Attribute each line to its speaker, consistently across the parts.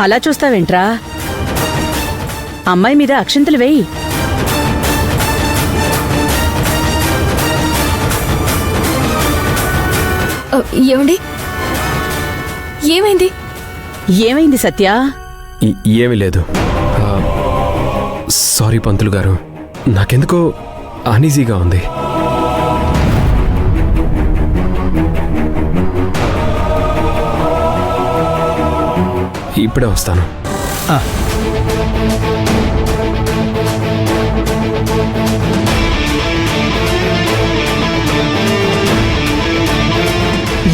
Speaker 1: అలా చూస్తావేంట్రా? అమ్మాయి మీద అక్షింతలు వేయి.
Speaker 2: ఏమండి, ఏమైంది?
Speaker 1: ఏమైంది సత్య?
Speaker 3: ఏమీ లేదు. సారీ పంతులు గారు, నాకెందుకో అనీజీగా ఉంది. ఇప్పుడే వస్తాను.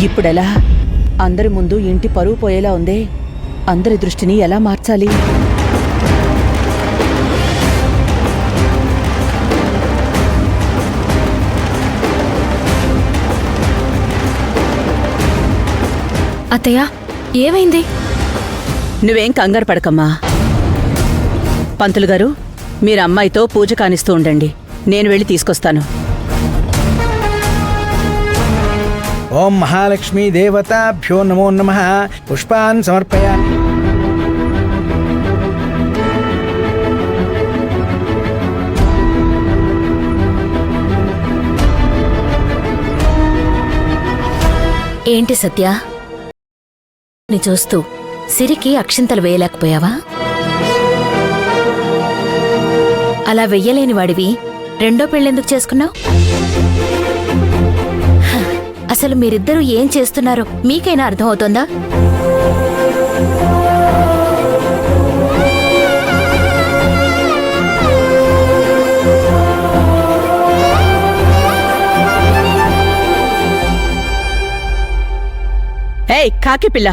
Speaker 1: ఇప్పుడెలా? అందరి ముందు ఇంటి పరువు పోయేలా ఉందే. అందరి దృష్టిని ఎలా మార్చాలి?
Speaker 2: అత్తయ్య, ఏమైంది?
Speaker 1: నువ్వేం కంగారు పడకమ్మా. పంతులు గారు, మీరు అమ్మాయితో పూజ కానిస్తూ ఉండండి, నేను వెళ్ళి తీసుకొస్తాను.
Speaker 4: ఓం మహాలక్ష్మీ దేవతాభ్యో నమో నమః. పుష్పాన్ సమర్పయ.
Speaker 2: ఏంటి సత్య, ని చూస్తూ సిరికి అక్షింతలు వేయలేకపోయావా? అలా వెయ్యలేని వాడివి రెండో పెళ్ళెందుకు చేసుకున్నావు? అసలు మీరిద్దరూ ఏం చేస్తున్నారో మీకైనా అర్థమవుతోందా?
Speaker 1: ఏయ్ కాకి పిల్ల,